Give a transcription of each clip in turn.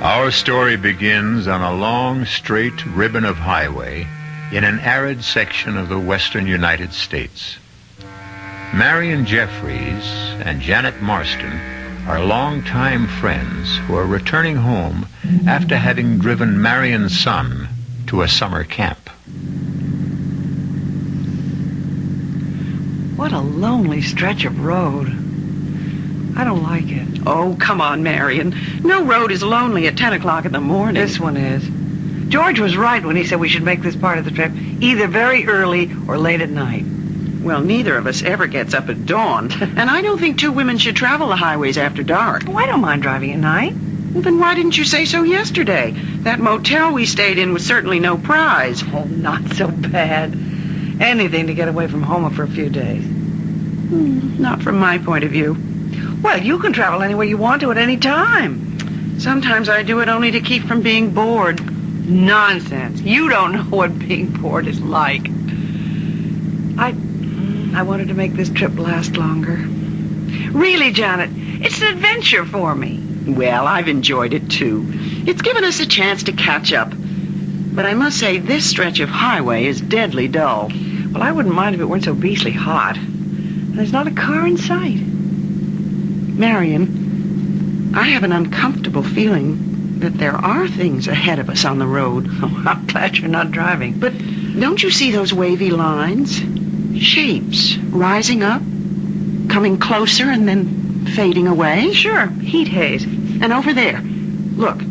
Our story begins on a long, straight ribbon of highway in an arid section of the western United States. Marion Jeffries and Janet Marston are longtime friends who are returning home after having driven Marion's son to a summer camp. What a lonely stretch of road. I don't like it. Oh, come on, Marion. No road is lonely at 10 o'clock in the morning. This one is. George was right when he said we should make this part of the trip either very early or late at night. Well, neither of us ever gets up at dawn, and I don't think two women should travel the highways after dark. Oh, I don't mind driving at night. Well, then why didn't you say so yesterday? That motel we stayed in was certainly no prize. Oh, not so bad. Anything to get away from home for a few days. Not from my point of view. Well, you can travel anywhere you want to at any time. Sometimes I do it only to keep from being bored. Nonsense. You don't know what being bored is like. I wanted to make this trip last longer. Really, Janet, it's an adventure for me. Well, I've enjoyed it, too. It's given us a chance to catch up. But I must say, this stretch of highway is deadly dull. Well, I wouldn't mind if it weren't so beastly hot. And there's not a car in sight. Marion, I have an uncomfortable feeling that there are things ahead of us on the road. Oh, I'm glad you're not driving. But don't you see those wavy lines? Shapes rising up, coming closer and then fading away? Sure, heat haze. And over there, look.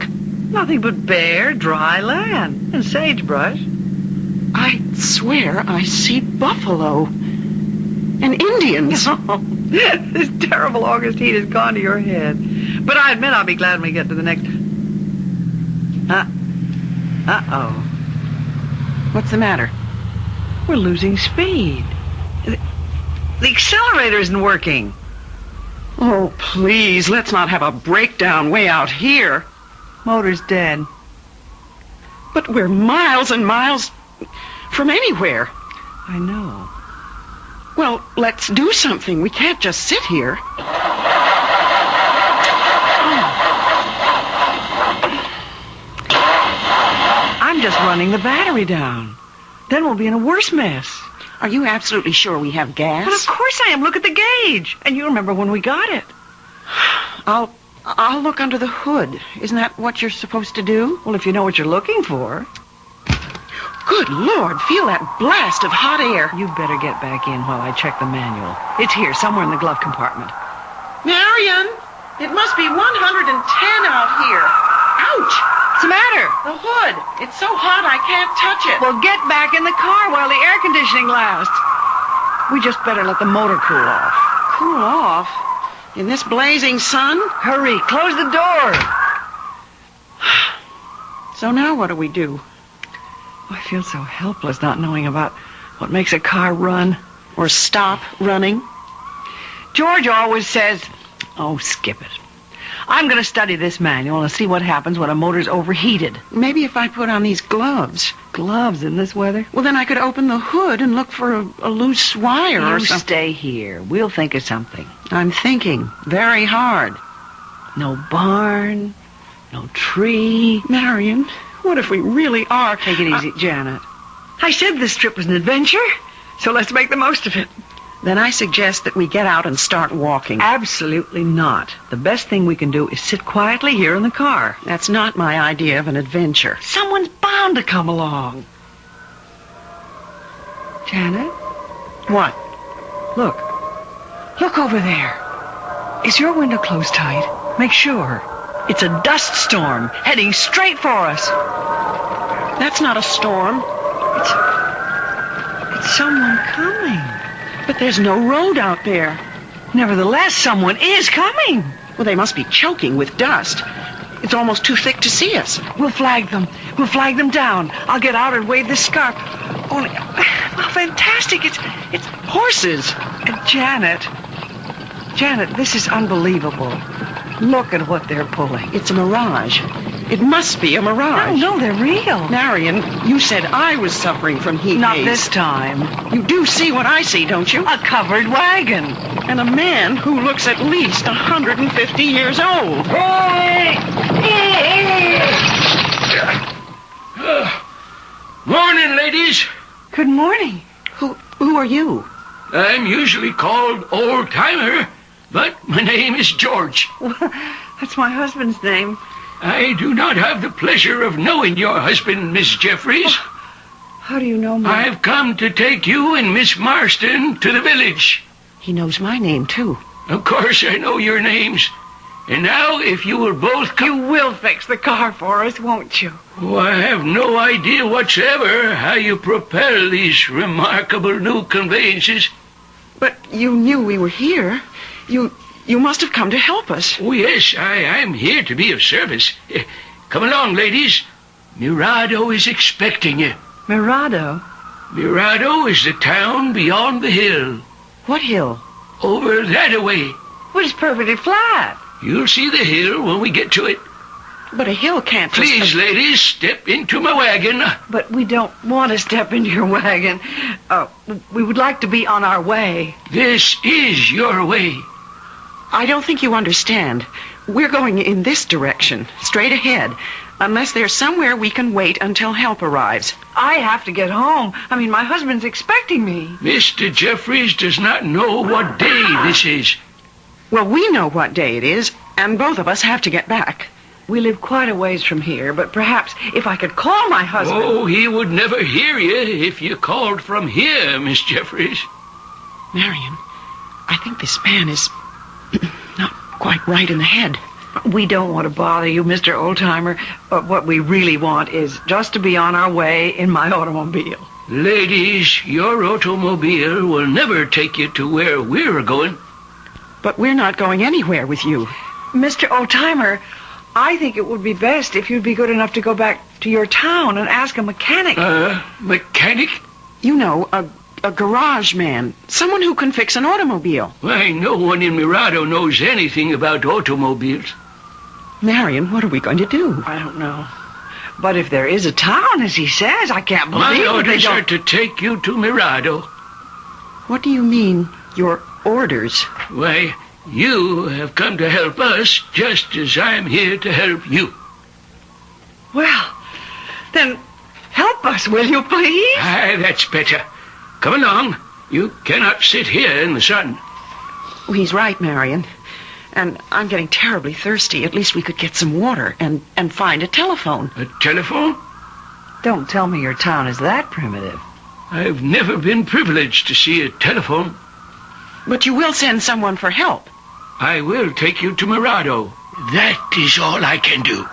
Nothing but bare, dry land and sagebrush. I swear I see buffalo and Indians. Oh, this terrible August heat has gone to your head. But I admit I'll be glad when we get to the next... Uh-oh. What's the matter? We're losing speed. The accelerator isn't working. Oh, please, let's not have a breakdown way out here. Motor's dead. But we're miles and miles from anywhere. I know. Well, let's do something. We can't just sit here. I'm just running the battery down. Then we'll be in a worse mess. Are you absolutely sure we have gas? But of course I am. Look at the gauge. And you remember when we got it. I'll look under the hood. Isn't that what you're supposed to do? Well, if you know what you're looking for. Good Lord, feel that blast of hot air. You better get back in while I check the manual. It's here, somewhere in the glove compartment. Marion, it must be 110 out here. Ouch! What's the matter? The hood. It's so hot I can't touch it. Well, get back in the car while the air conditioning lasts. We just better let the motor cool off. Cool off? In this blazing sun? Hurry, close the door. So now what do we do? I feel so helpless not knowing about what makes a car run. Or stop running? George always says, oh, skip it. I'm going to study this manual and see what happens when a motor's overheated. Maybe if I put on these gloves. Gloves in this weather? Well, then I could open the hood and look for a loose wire or something. You stay here. We'll think of something. I'm thinking very hard. No barn, no tree. Marion, what if we really are... Take it easy, Janet. I said this trip was an adventure, so let's make the most of it. Then I suggest that we get out and start walking. Absolutely not. The best thing we can do is sit quietly here in the car. That's not my idea of an adventure. Someone's bound to come along. Janet? What? Look. Look over there. Is your window closed tight? Make sure. It's a dust storm heading straight for us. That's not a storm. It's someone coming. But there's no road out there. Nevertheless, someone is coming. Well, they must be choking with dust. It's almost too thick to see us. We'll flag them. We'll flag them down. I'll get out and wave this scarf. Only, oh, fantastic. It's horses. Janet, this is unbelievable. Look at what they're pulling. It's a mirage. It must be a mirage. No, they're real. Marion, you said I was suffering from heat Not haze. this time. You do see what I see, don't you? A covered wagon. And a man who looks at least 150 years old. Morning, ladies. Good morning. Who are you? I'm usually called Old Timer, but my name is George. That's my husband's name. I do not have the pleasure of knowing your husband, Miss Jeffries. How do you know me? I've come to take you and Miss Marston to the village. He knows my name, too. Of course, I know your names. And now, if you will both come... You will fix the car for us, won't you? Oh, I have no idea whatsoever how you propel these remarkable new conveyances. But you knew we were here. You must have come to help us. Oh, yes, I'm here to be of service. Come along, ladies. Mirado is expecting you. Mirado? Mirado is the town beyond the hill. What hill? Over that-a-way. Well, it's perfectly flat. You'll see the hill when we get to it. But a hill can't just... Please, ladies, step into my wagon. But we don't want to step into your wagon. We would like to be on our way. This is your way. I don't think you understand. We're going in this direction, straight ahead, unless there's somewhere we can wait until help arrives. I have to get home. I mean, my husband's expecting me. Mr. Jeffries does not know what day this is. Well, we know what day it is, and both of us have to get back. We live quite a ways from here, but perhaps if I could call my husband... Oh, he would never hear you if you called from here, Miss Jeffries. Marion, I think this man is not quite right in the head. We don't want to bother you, Mr. Oldtimer, but what we really want is just to be on our way in my automobile. Ladies, your automobile will never take you to where we're going. But we're not going anywhere with you. Mr. Oldtimer, I think it would be best if you'd be good enough to go back to your town and ask a mechanic. Mechanic? You know, a garage man. Someone who can fix an automobile. Why, no one in Mirado knows anything about automobiles. Marion, what are we going to do? I don't know. But if there is a town, as he says, I can't believe My that they orders don't... are to take you to Mirado. What do you mean, your orders? Why, you have come to help us just as I'm here to help you. Well, then help us, will you, please? Aye, that's better. Come along. You cannot sit here in the sun. Oh, he's right, Marion. And I'm getting terribly thirsty. At least we could get some water and find a telephone. A telephone? Don't tell me your town is that primitive. I've never been privileged to see a telephone. But you will send someone for help. I will take you to Mirado. That is all I can do.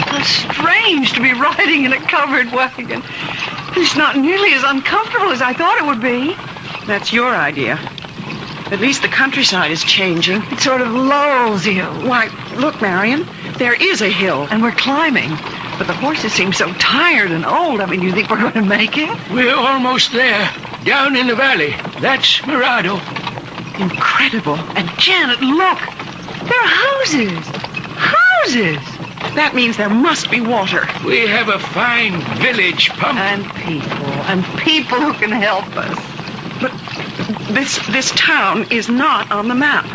How strange to be riding in a covered wagon. It's not nearly as uncomfortable as I thought it would be. That's your idea. At least the countryside is changing. It sort of lulls you. Why, look, Marion, there is a hill. And we're climbing. But the horses seem so tired and old. I mean, you think we're going to make it? We're almost there. Down in the valley. That's Mirado. Incredible. And Janet, look. There are houses. Houses. That means there must be water. We have a fine village pump. And people who can help us. But this town is not on the map.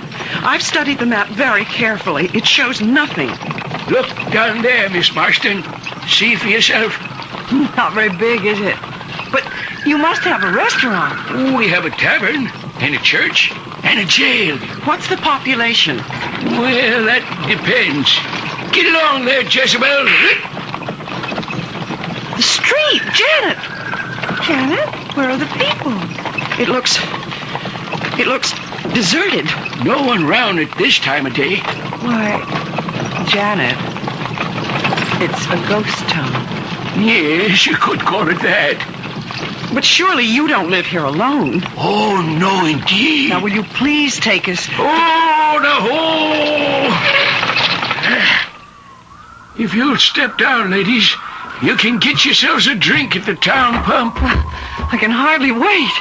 I've studied the map very carefully. It shows nothing. Look down there, Miss Marston. See for yourself. Not very big, is it? But you must have a restaurant. We have a tavern, and a church, and a jail. What's the population? Well, that depends. Get along there, Jezebel. The street, Janet. Janet, where are the people? It looks deserted. No one round at this time of day. Why, Janet, it's a ghost town. Yes, you could call it that. But surely you don't live here alone. Oh, no, indeed. Now, will you please take us? Oh, the hole! If you'll step down, ladies, you can get yourselves a drink at the town pump. I can hardly wait.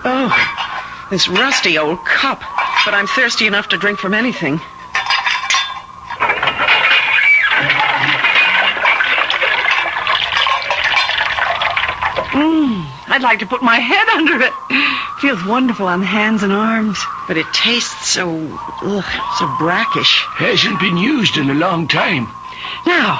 Oh, this rusty old cup. But I'm thirsty enough to drink from anything. I'd like to put my head under it. Feels wonderful on the hands and arms. But it tastes so brackish. Hasn't been used in a long time. Now,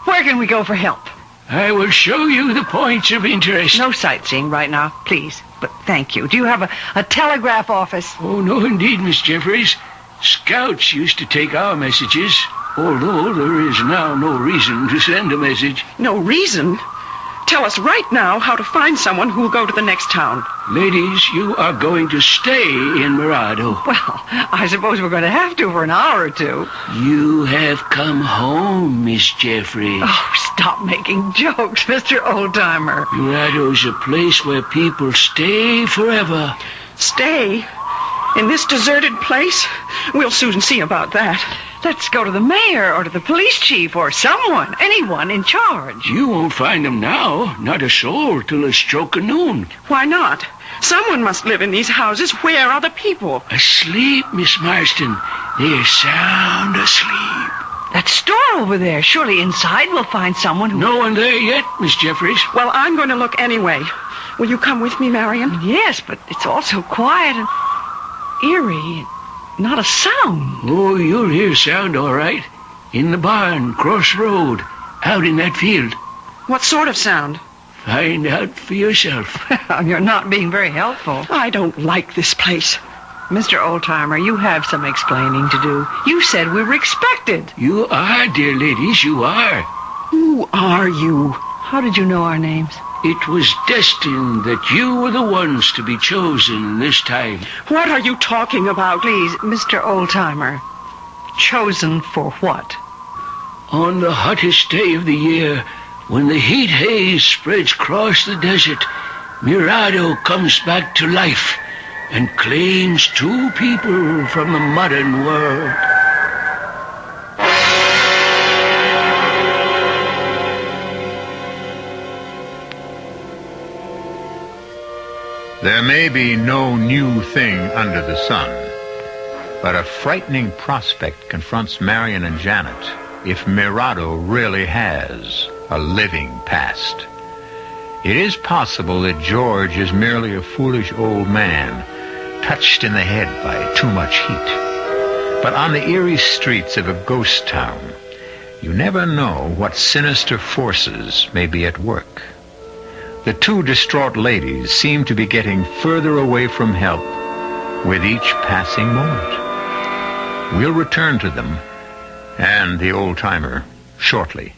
where can we go for help? I will show you the points of interest. No sightseeing right now, please. But thank you. Do you have a telegraph office? Oh, no, indeed, Miss Jeffries. Scouts used to take our messages, although there is now no reason to send a message. No reason? Tell us right now how to find someone who will go to the next town. Ladies, you are going to stay in Mirado. Well, I suppose we're going to have to for an hour or two. You have come home, Miss Jeffries. Oh, stop making jokes, Mr. Oldtimer. Mirado's a place where people stay forever. Stay? In this deserted place? We'll soon see about that. Let's go to the mayor or to the police chief or anyone in charge. You won't find them now. Not a soul till the stroke of noon. Why not? Someone must live in these houses. Where are the people? Asleep, Miss Marston. They're sound asleep. That store over there. Surely inside we'll find someone who... No one there yet, Miss Jeffries. Well, I'm going to look anyway. Will you come with me, Marion? Yes, but it's all so quiet and eerie. Not a sound. Oh, you'll hear sound, all right. In the barn, cross road, out in that field. What sort of sound? Find out for yourself. You're not being very helpful. I don't like this place. Mr. Oldtimer, you have some explaining to do. You said we were expected. You are, dear ladies, you are. Who are you? How did you know our names? It was destined that you were the ones to be chosen this time. What are you talking about? Please, Mr. Oldtimer. Chosen for what? On the hottest day of the year, when the heat haze spreads across the desert, Mirado comes back to life and claims two people from the modern world. There may be no new thing under the sun, but a frightening prospect confronts Marion and Janet if Mirado really has a living past. It is possible that George is merely a foolish old man, touched in the head by too much heat. But on the eerie streets of a ghost town, you never know what sinister forces may be at work. The two distraught ladies seem to be getting further away from help with each passing moment. We'll return to them and the old-timer shortly.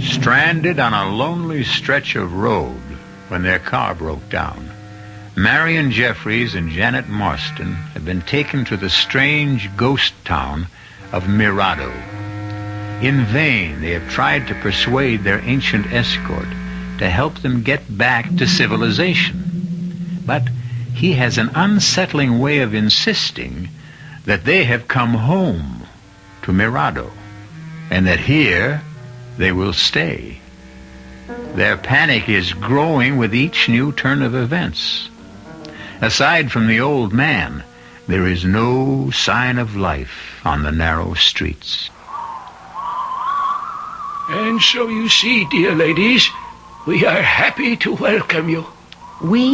Stranded on a lonely stretch of road when their car broke down, Marion Jeffries and Janet Marston have been taken to the strange ghost town of Mirado. In vain, they have tried to persuade their ancient escort to help them get back to civilization. But he has an unsettling way of insisting that they have come home to Mirado, and that here they will stay. Their panic is growing with each new turn of events. Aside from the old man, there is no sign of life on the narrow streets. And so you see, dear ladies, we are happy to welcome you. We?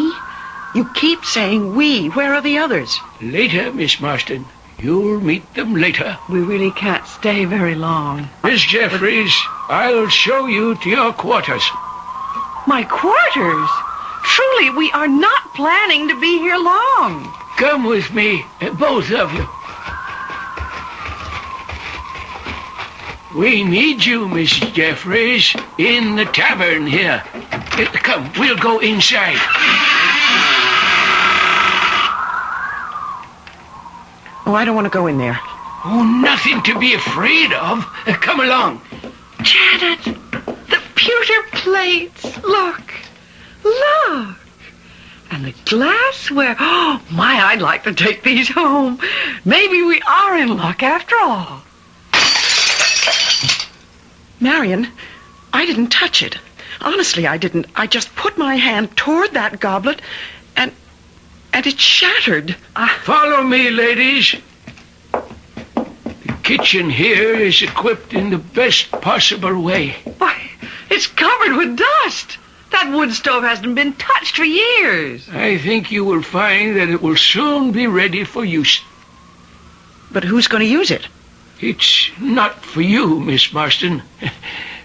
You keep saying we. Where are the others? Later, Miss Marston. You'll meet them later. We really can't stay very long. Miss Jeffries, I'll show you to your quarters. My quarters? Truly, we are not planning to be here long. Come with me, both of you. We need you, Miss Jeffries, in the tavern here. Come, we'll go inside. Oh, I don't want to go in there. Oh, nothing to be afraid of. Come along. Janet, the pewter plates. Look. And the glassware. Oh, my, I'd like to take these home. Maybe we are in luck after all. Marion, I didn't touch it. Honestly, I didn't. I just put my hand toward that goblet, and it shattered. Follow me, ladies. The kitchen here is equipped in the best possible way. Why, it's covered with dust. That wood stove hasn't been touched for years. I think you will find that it will soon be ready for use. But who's going to use it? It's not for you, Miss Marston.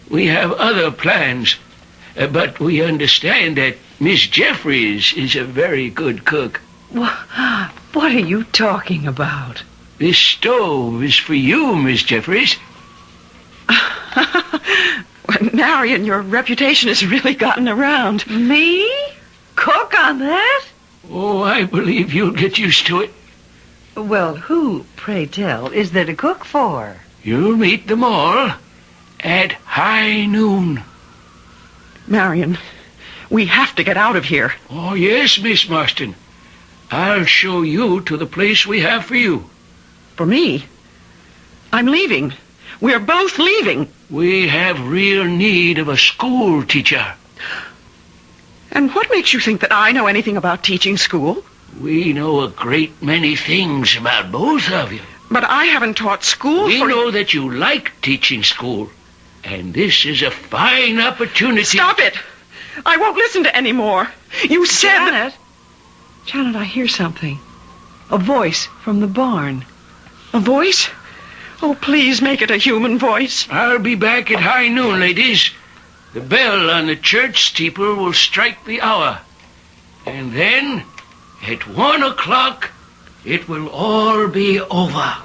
We have other plans. But we understand that Miss Jeffries is a very good cook. What are you talking about? This stove is for you, Miss Jeffries. Marion, your reputation has really gotten around. Me? Cook on that? Oh, I believe you'll get used to it. Well, who, pray tell, is there to cook for? You'll meet them all at high noon. Marion, we have to get out of here. Oh, yes, Miss Marston. I'll show you to the place we have for you. For me? I'm leaving. We're both leaving. We have real need of a school teacher. And what makes you think that I know anything about teaching school? We know a great many things about both of you. But I haven't taught school We know that you like teaching school. And this is a fine opportunity. Stop it! I won't listen to any more. You said Janet, I hear something. A voice from the barn. A voice? Oh, please make it a human voice. I'll be back at high noon, ladies. The bell on the church steeple will strike the hour. And then, at 1 o'clock, it will all be over.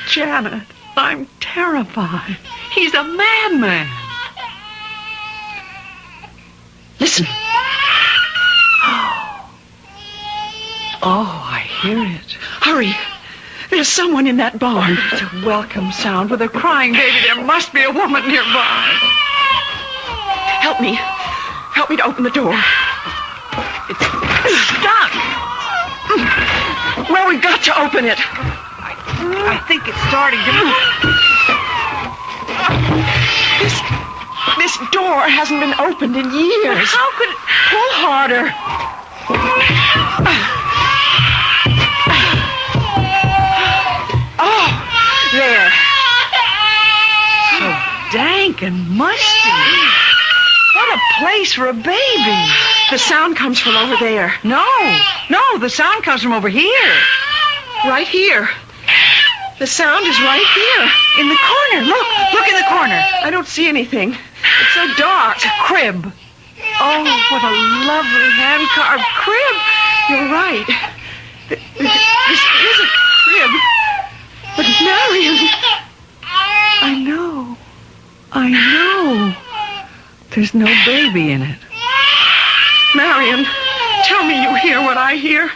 Janet, I'm terrified. He's a madman. Listen. Oh, I hear it. Hurry. There's someone in that barn. It's a welcome sound with a crying baby. There must be a woman nearby. Help me. Help me to open the door. It's stuck. Well, we've got to open it. I think it's starting to move. This door hasn't been opened in years. How could it... Pull harder. Oh, there. So dank and musty. What a place for a baby. The sound comes from over there. No, the sound comes from over here. Right here. The sound is right here. In the corner. Look in the corner. I don't see anything. It's so dark. It's a crib. Oh, what a lovely hand-carved crib. You're right. This is a crib. But Marion... I know. There's no baby in it. Marion, tell me you hear what I hear.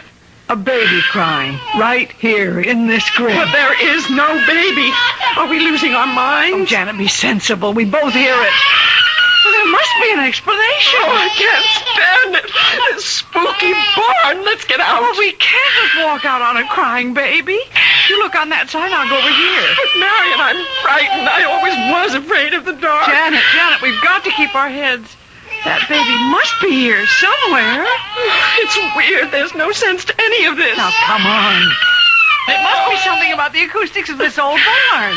A baby crying right here in this crib. But there is no baby. Are we losing our minds? Oh, Janet, be sensible. We both hear it. Well, there must be an explanation. Oh, I can't stand it. This spooky barn. Let's get out. Well, we can't just walk out on a crying baby. You look on that side, I'll go over here. But Marion, I'm frightened. I always was afraid of the dark. Janet, we've got to keep our heads. That baby must be here somewhere. It's weird. There's no sense to any of this. Now, come on. It must be something about the acoustics of this old barn.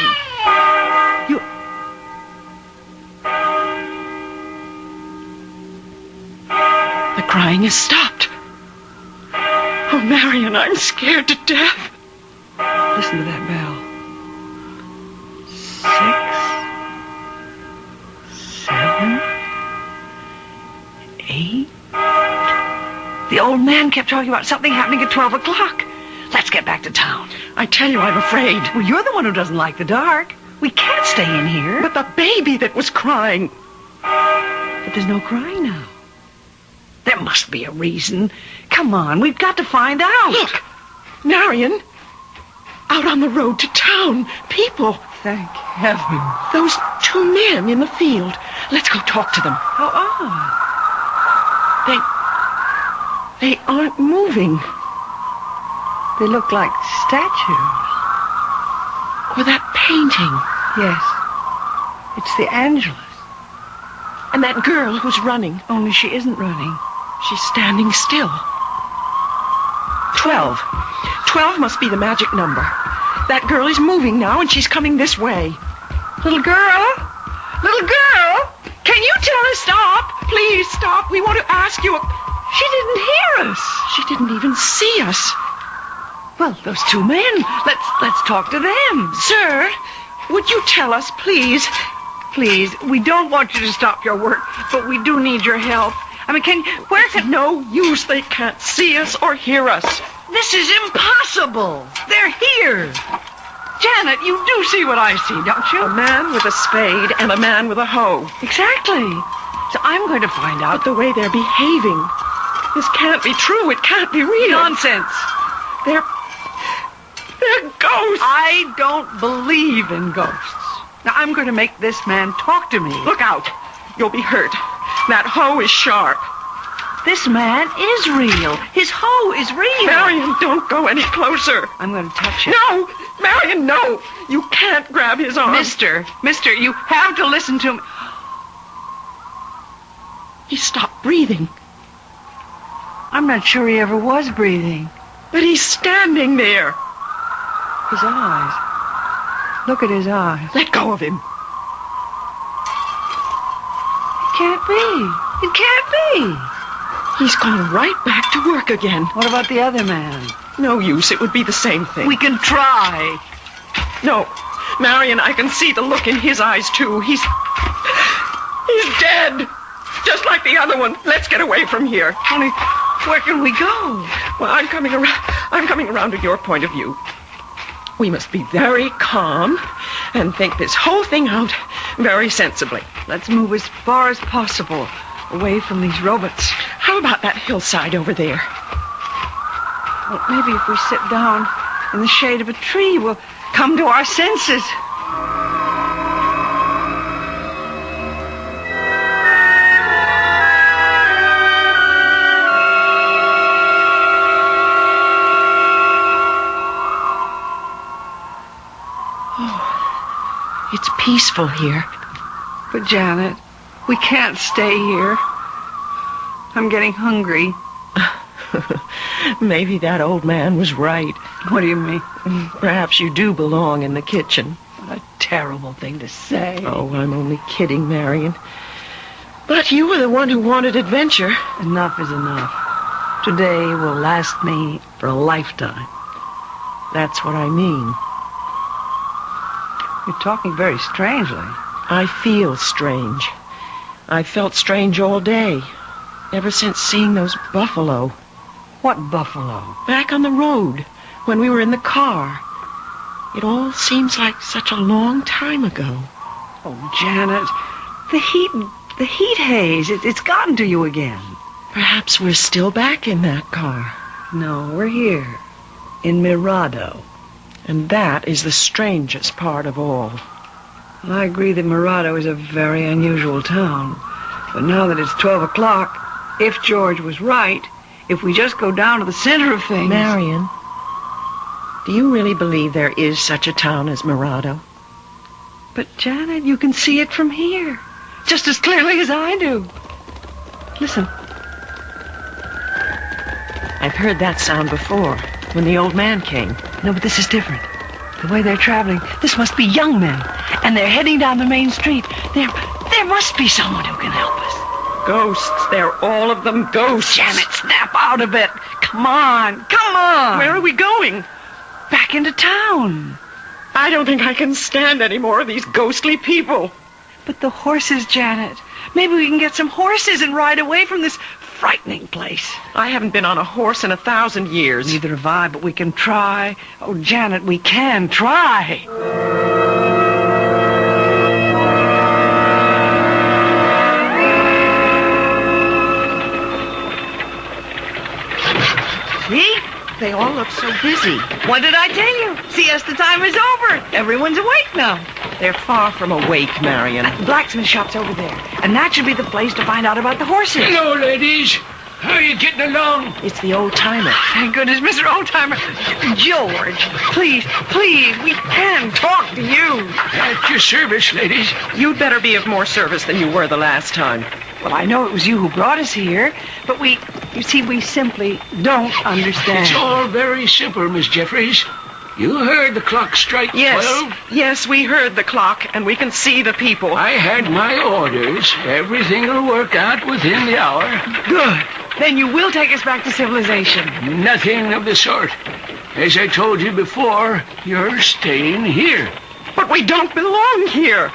The crying has stopped. Oh, Marion, I'm scared to death. Listen to that bell. 6, 7, 8. The old man kept talking about something happening at 12 o'clock. Let's get back to town. I tell you, I'm afraid. Well, you're the one who doesn't like the dark. We can't stay in here. But the baby that was crying. But there's no crying now. There must be a reason. Come on, we've got to find out. Look, Marion, out on the road to town. People. Thank heaven. Those two men in the field. Let's go talk to them. How odd. They aren't moving. They look like statues. Or that painting. Yes. It's the Angelus. And that girl who's running. Only she isn't running. She's standing still. 12. 12 must be the magic number. That girl is moving now, and she's coming this way. Little girl? Little girl? Can you tell her stop? Please stop. We want to ask you. She didn't hear us. She didn't even see us. Well, those two men. Let's talk to them. Sir, would you tell us, please? Please, we don't want you to stop your work, but we do need your help. I mean, where can... No use. They can't see us or hear us. This is impossible. They're here. Janet, you do see what I see, don't you? A man with a spade and a man with a hoe. Exactly. So I'm going to find out... But the way they're behaving. This can't be true. It can't be real. Nonsense. They're ghosts. I don't believe in ghosts. Now, I'm going to make this man talk to me. Look out. You'll be hurt. That hoe is sharp. This man is real. His hoe is real. Marion, don't go any closer. I'm going to touch him. No! Marion, no! You can't grab his arm. Mister, you have to listen to me. He stopped breathing. I'm not sure he ever was breathing. But he's standing there. His eyes. Look at his eyes. Let go of him. It can't be. It can't be. He's gone right back to work again. What about the other man? No use. It would be the same thing. We can try. No. Marion, I can see the look in his eyes, too. He's dead. Just like the other one. Let's get away from here. Honey, where can we go? Well, I'm coming around to your point of view. We must be very calm and think this whole thing out very sensibly. Let's move as far as possible away from these robots. How about that hillside over there? Well, maybe if we sit down in the shade of a tree, we'll come to our senses. It's peaceful here. But, Janet, we can't stay here. I'm getting hungry. Maybe that old man was right. What do you mean? Perhaps you do belong in the kitchen. What a terrible thing to say. Oh, I'm only kidding, Marion. But you were the one who wanted adventure. Enough is enough. Today will last me for a lifetime. That's what I mean. You're talking very strangely. I feel strange. I felt strange all day. Ever since seeing those buffalo. What buffalo? Back on the road, when we were in the car. It all seems like such a long time ago. Oh, Janet, the heat haze, it's gotten to you again. Perhaps we're still back in that car. No, we're here, in Mirado. And that is the strangest part of all. Well, I agree that Mirado is a very unusual town. But now that it's 12 o'clock, if George was right, if we just go down to the center of things... Marion, do you really believe there is such a town as Mirado? But, Janet, you can see it from here, just as clearly as I do. Listen. I've heard that sound before, when the old man came. No, but this is different. The way they're traveling, this must be young men. And they're heading down the main street. There must be someone who can help us. Ghosts. They're all of them ghosts. Janet, snap out of it. Come on. Come on. Where are we going? Back into town. I don't think I can stand any more of these ghostly people. But the horses, Janet. Maybe we can get some horses and ride away from this frightening place. I haven't been on a horse in 1,000 years. Neither have I, but we can try. Oh, Janet, we can try. See? They all look so busy. What did I tell you? Siesta time is over. Everyone's awake now. They're far from awake, Marion. The blacksmith shop's over there, and that should be the place to find out about the horses. Hello, ladies. How are you getting along? It's the old-timer. Thank goodness, Mr. Oldtimer. George, please, we can talk to you. At your service, ladies. You'd better be of more service than you were the last time. Well, I know it was you who brought us here, but we simply don't understand. It's all very simple, Miss Jeffries. You heard the clock strike 12? Yes, we heard the clock, and we can see the people. I had my orders. Everything will work out within the hour. Good. Then you will take us back to civilization. Nothing of the sort. As I told you before, you're staying here. But we don't belong here.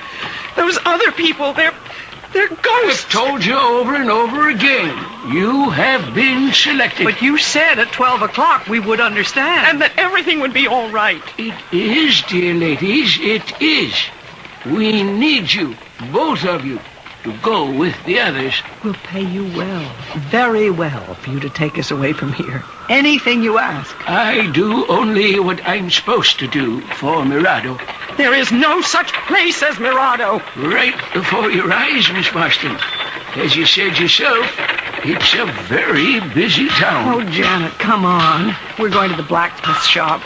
Those other people, they're ghosts. I've told you over and over again. You have been selected. But you said at 12 o'clock we would understand. And that everything would be all right. It is, dear ladies, it is. We need you, both of you, to go with the others. We'll pay you well, very well, for you to take us away from here. Anything you ask. I do only what I'm supposed to do for Mirado. There is no such place as Mirado. Right before your eyes, Miss Marston. As you said yourself, it's a very busy town. Oh, Janet, come on. We're going to the blacksmith shop.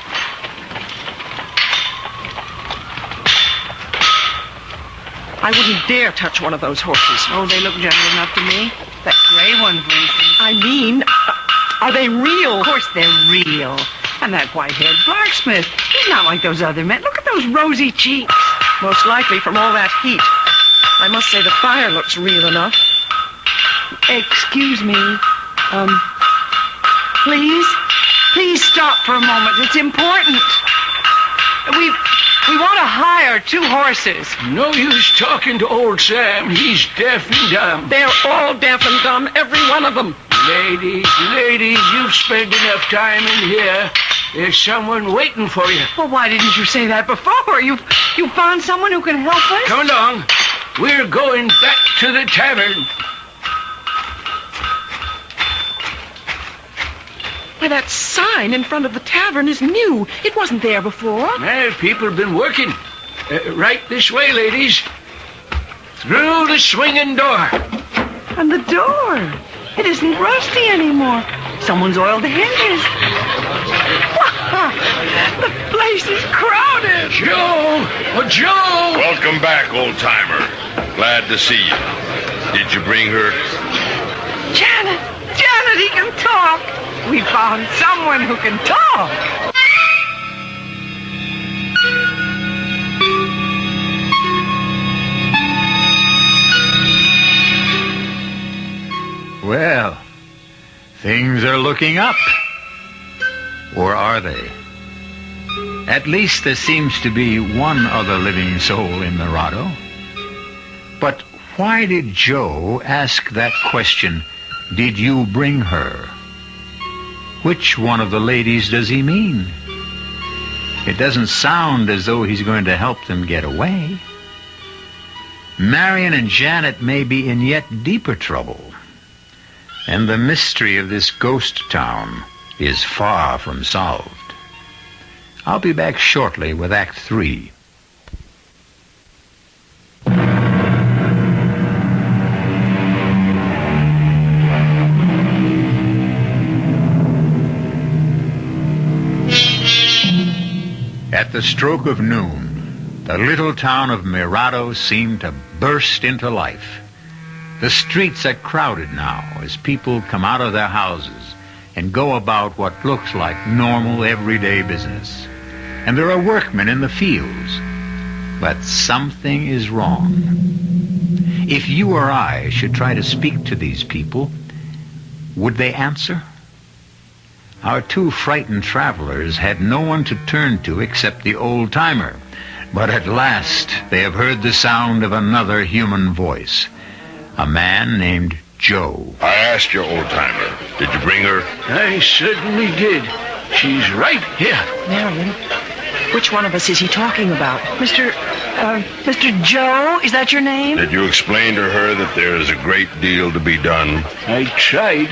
I wouldn't dare touch one of those horses. Oh, they look gentle enough to me. That gray one, for instance. I mean, are they real? Of course they're real. And that white-haired blacksmith, he's not like those other men. Look at those rosy cheeks. Most likely from all that heat. I must say the fire looks real enough. Excuse me. Please stop for a moment. It's important. We want to hire 2 horses. No use talking to old Sam. He's deaf and dumb. They're all deaf and dumb, every one of them. Ladies, you've spent enough time in here. There's someone waiting for you. Well, why didn't you say that before? You found someone who can help us? Come along. We're going back to the tavern. Why, that sign in front of the tavern is new. It wasn't there before. Well, people have been working. Right this way, ladies. Through the swinging door. And the door. It isn't rusty anymore. Someone's oiled the hinges. The place is crowded. Joe! Oh, Joe! Welcome back, old-timer. Glad to see you. Did you bring her? Janet, he can talk. We found someone who can talk. Well, things are looking up. Or are they? At least there seems to be one other living soul in Mirado. But why did Joe ask that question, did you bring her? Which one of the ladies does he mean? It doesn't sound as though he's going to help them get away. Marion and Janet may be in yet deeper trouble. And the mystery of this ghost town is far from solved. I'll be back shortly with Act 3. At the stroke of noon, the little town of Mirado seemed to burst into life. The streets are crowded now as people come out of their houses and go about what looks like normal everyday business. And there are workmen in the fields. But something is wrong. If you or I should try to speak to these people, would they answer? Our 2 frightened travelers had no one to turn to except the old-timer. But at last they have heard the sound of another human voice. A man named Joe. I asked your old-timer. Did you bring her? I certainly did. She's right here. Marion, which one of us is he talking about? Mr. Joe, is that your name? Did you explain to her that there is a great deal to be done? I tried.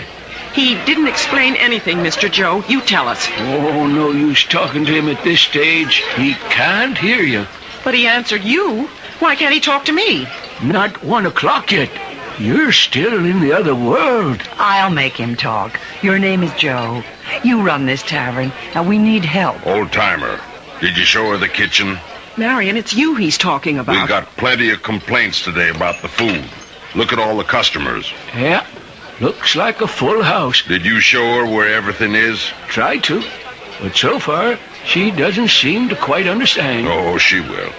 He didn't explain anything, Mr. Joe. You tell us. Oh, no use talking to him at this stage. He can't hear you. But he answered you. Why can't he talk to me? Not 1 o'clock yet. You're still in the other world. I'll make him talk. Your name is Joe. You run this tavern, and we need help. Old-timer, did you show her the kitchen? Marion, it's you he's talking about. We got plenty of complaints today about the food. Look at all the customers. Yeah, looks like a full house. Did you show her where everything is? Tried to, but so far, she doesn't seem to quite understand. Oh, she will.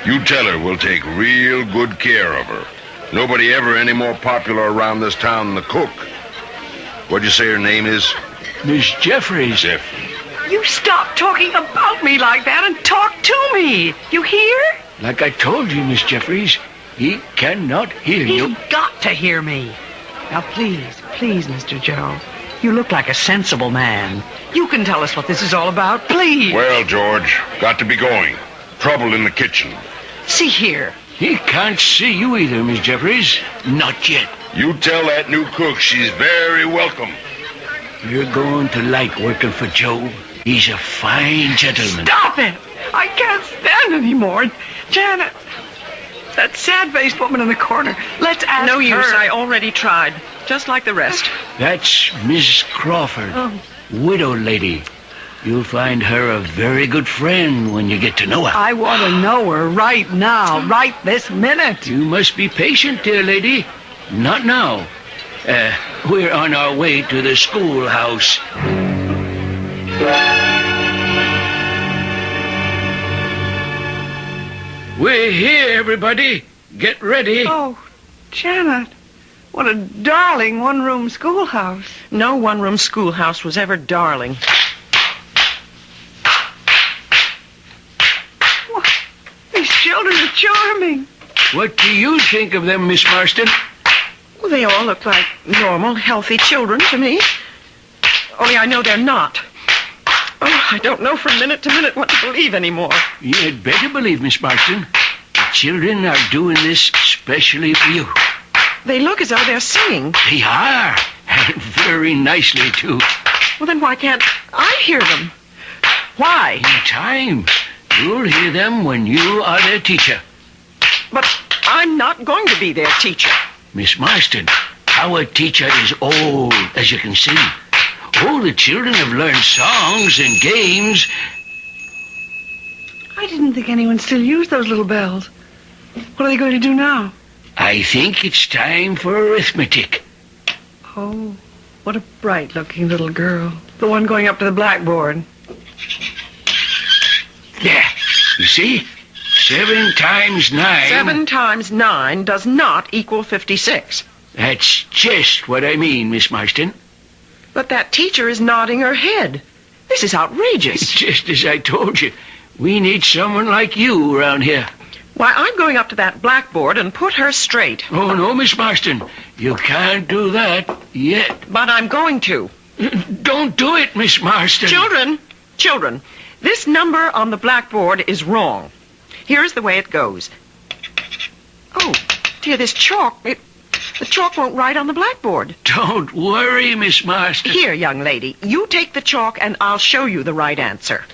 You tell her we'll take real good care of her. Nobody ever any more popular around this town than the cook. What'd you say her name is? Miss Jeffries. Jeffries. You stop talking about me like that and talk to me. You hear? Like I told you, Miss Jeffries, he cannot hear you. He's got to hear me. Now, please, Mr. Joe. You look like a sensible man. You can tell us what this is all about, please. Well, George, got to be going. Trouble in the kitchen. See here. He can't see you either, Miss Jeffries. Not yet. You tell that new cook she's very welcome. You're going to like working for Joe. He's a fine gentleman. Stop it! I can't stand anymore. Janet, that sad-faced woman in the corner. Let's ask No her. use. I already tried. Just like the rest. That's Miss Crawford, widow lady. You'll find her a very good friend when you get to know her. I want to know her right now, right this minute. You must be patient, dear lady. Not now. We're on our way to the schoolhouse. We're here, everybody. Get ready. Oh, Janet, what a darling one-room schoolhouse. No one-room schoolhouse was ever darling. These children are charming. What do you think of them, Miss Marston? Well, they all look like normal, healthy children to me. Only I know they're not. Oh, I don't know from minute to minute what to believe anymore. You'd better believe, Miss Marston. The children are doing this specially for you. They look as though they're singing. They are. And very nicely, too. Well, then why can't I hear them? Why? In time. You'll hear them when you are their teacher. But I'm not going to be their teacher. Miss Marston, our teacher is old, as you can see. All the children have learned songs and games. I didn't think anyone still used those little bells. What are they going to do now? I think it's time for arithmetic. Oh, what a bright-looking little girl. The one going up to the blackboard. There. You see? 7 times 9. 7 times 9 does not equal 56. That's just what I mean, Miss Marston. But that teacher is nodding her head. This is outrageous. Just as I told you. We need someone like you around here. Why, I'm going up to that blackboard and put her straight. Oh, no, Miss Marston. You can't do that yet. But I'm going to. Don't do it, Miss Marston. Children, this number on the blackboard is wrong. Here's the way it goes. Oh, dear, this chalk, the chalk won't write on the blackboard. Don't worry, Miss Marston. Here, young lady, you take the chalk and I'll show you the right answer.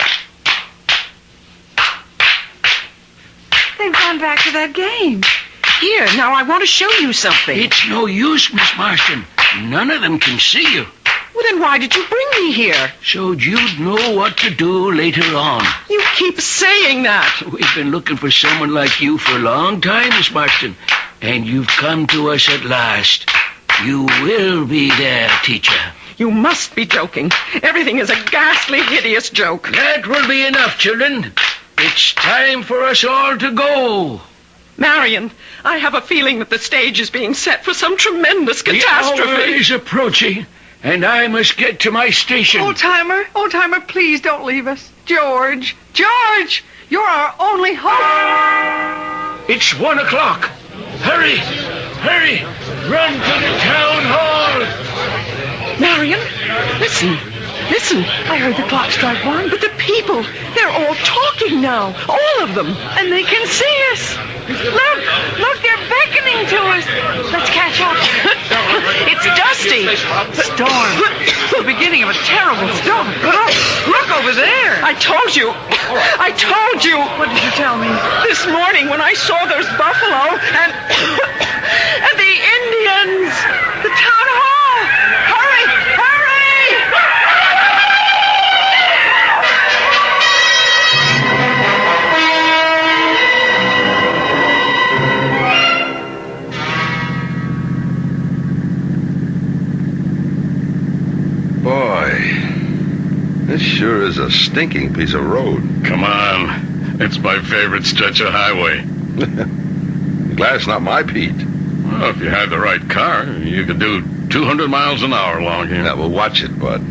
They've gone back to that game. Here, now I want to show you something. It's no use, Miss Marston. None of them can see you. Well, then why did you bring me here? So you'd know what to do later on. You keep saying that. We've been looking for someone like you for a long time, Miss Marston. And you've come to us at last. You will be their teacher. You must be joking. Everything is a ghastly, hideous joke. That will be enough, children. It's time for us all to go. Marion, I have a feeling that the stage is being set for some tremendous catastrophe. The hour is approaching, and I must get to my station. Old-timer, please don't leave us. George, you're our only hope. It's 1 o'clock. Hurry, run to the town hall. Marion, listen. Listen, I heard the clock strike 1. But the people, they're all talking now. All of them. And they can see us. Look, they're beckoning to us. Let's catch up. It's Dusty. Storm. The beginning of a terrible storm. Look over there. I told you. What did you tell me? This morning when I saw those buffalo and the Indians. The town hall. Hurry! Boy, this sure is a stinking piece of road. Come on. It's my favorite stretch of highway. Glad it's not my Pete. Well, if you had the right car, you could do 200 miles an hour along here. Yeah, well, watch it, bud.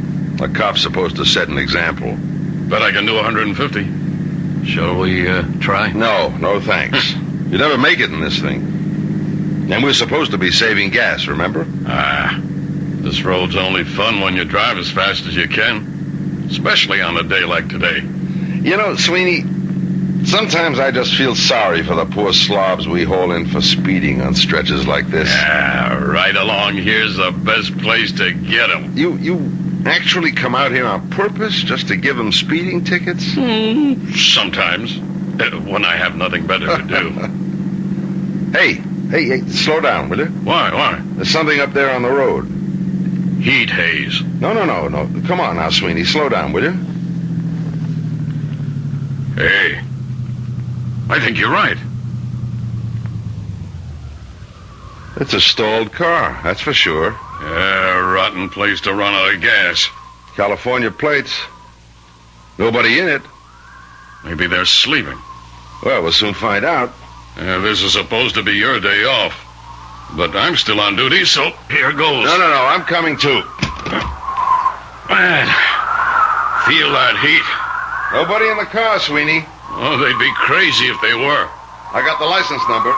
A cop's supposed to set an example. Bet I can do 150. Shall we try? No thanks. You never make it in this thing. And we're supposed to be saving gas, remember? This road's only fun when you drive as fast as you can. Especially on a day like today. You know, Sweeney, sometimes I just feel sorry for the poor slobs we haul in for speeding on stretches like this. Yeah, right along here's the best place to get them. You actually come out here on purpose just to give them speeding tickets? Sometimes. When I have nothing better to do. Hey, slow down, will you? Why? There's something up there on the road. Heat haze. No. Come on now, Sweeney, slow down, will you? Hey, I think you're right. It's a stalled car, that's for sure. Yeah, rotten place to run out of gas. California plates. Nobody in it. Maybe they're sleeping. Well, we'll soon find out. This is supposed to be your day off. But I'm still on duty, so here goes. No, I'm coming too. Man, feel that heat. Nobody in the car, Sweeney. Oh, they'd be crazy if they were. I got the license number.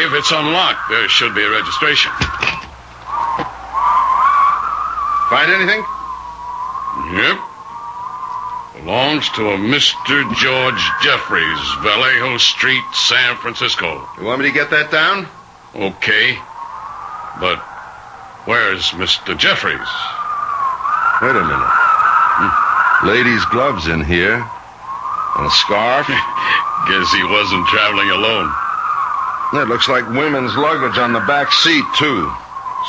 If it's unlocked, there should be a registration. Find anything? Yep. Belongs to a Mr. George Jeffries, Vallejo Street, San Francisco. You want me to get that down? Okay. But where's Mr. Jeffries? Wait a minute. Ladies' gloves in here. And a scarf. Guess he wasn't traveling alone. It looks like women's luggage on the back seat, too.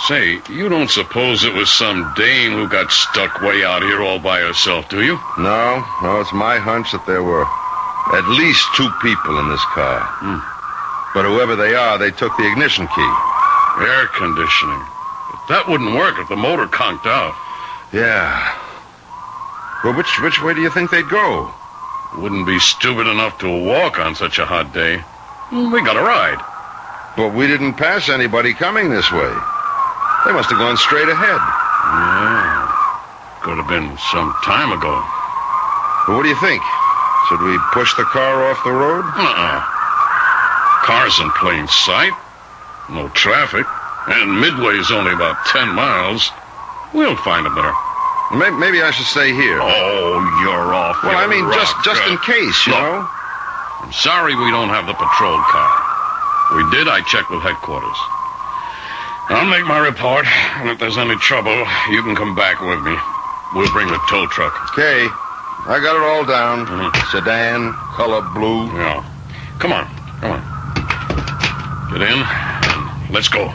Say, you don't suppose it was some dame who got stuck way out here all by herself, do you? No, it's my hunch that there were at least 2 people in this car. But whoever they are, they took the ignition key. Air conditioning. But that wouldn't work if the motor conked out. Yeah. Well, which way do you think they'd go? Wouldn't be stupid enough to walk on such a hot day. We got a ride. But we didn't pass anybody coming this way. They must have gone straight ahead. Yeah. Could have been some time ago. Well, what do you think? Should we push the car off the road? Car's in plain sight. No traffic. And Midway's only about 10 miles. We'll find a better. Maybe I should stay here. Oh, you're off. Well, I mean, just in case, you know. I'm sorry we don't have the patrol car. We did, I checked with headquarters. I'll make my report, and if there's any trouble, you can come back with me. We'll bring the tow truck. Okay. I got it all down. Sedan, color blue. Yeah. Come on. Get in, and let's go.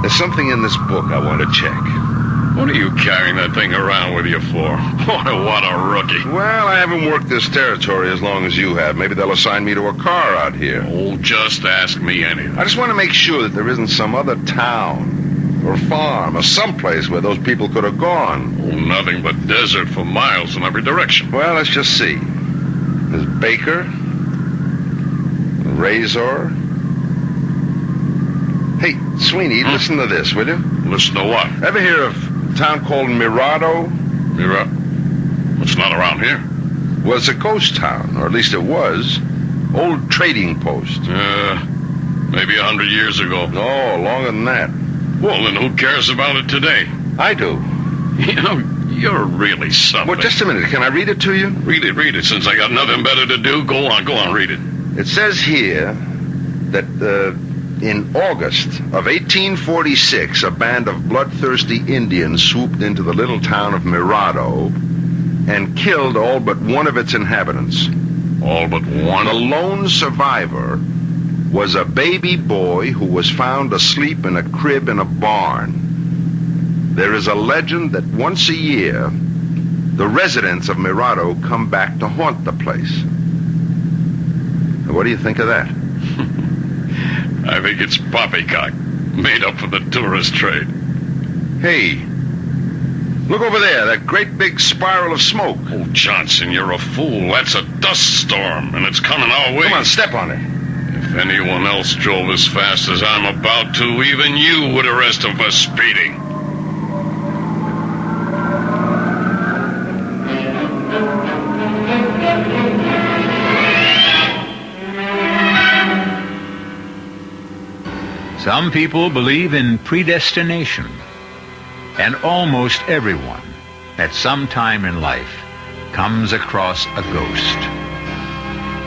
There's something in this book I want to check. What are you carrying that thing around with you for? Boy, what a rookie. Well, I haven't worked this territory as long as you have. Maybe they'll assign me to a car out here. Oh, just ask me anything. I just want to make sure that there isn't some other town or farm or someplace where those people could have gone. Oh, nothing but desert for miles in every direction. Well, let's just see. There's Baker, Razor. Hey, Sweeney, listen to this, will you? Listen to what? Ever hear of a town called Mirado? It's not around here. Well, it's a ghost town, or at least it was. Old trading post. Maybe 100 years ago. No, longer than that. Well, then who cares about it today? I do. You know, you're really something. Well, just a minute. Can I read it to you? Read it. Since I got nothing better to do, go on, read it. It says here that in August of 1846, a band of bloodthirsty Indians swooped into the little town of Mirado and killed all but one of its inhabitants. All but one? The lone survivor was a baby boy who was found asleep in a crib in a barn. There is a legend that once a year, the residents of Mirado come back to haunt the place. What do you think of that? I think it's poppycock, made up for the tourist trade. Hey, look over there, that great big spiral of smoke. Oh, Johnson, you're a fool. That's a dust storm, and it's coming our way. Come on, step on it. If anyone else drove as fast as I'm about to, even you would arrest him for speeding. Some people believe in predestination, and almost everyone at some time in life comes across a ghost.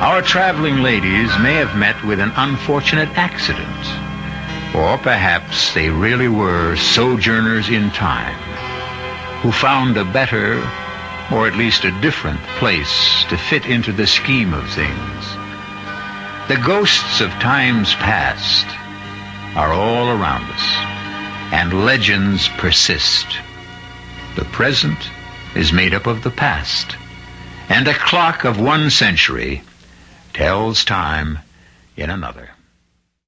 Our traveling ladies may have met with an unfortunate accident, or perhaps they really were sojourners in time who found a better, or at least a different place to fit into the scheme of things. The ghosts of times past are all around us, and legends persist. The present is made up of the past, and a clock of 1 century tells time in another.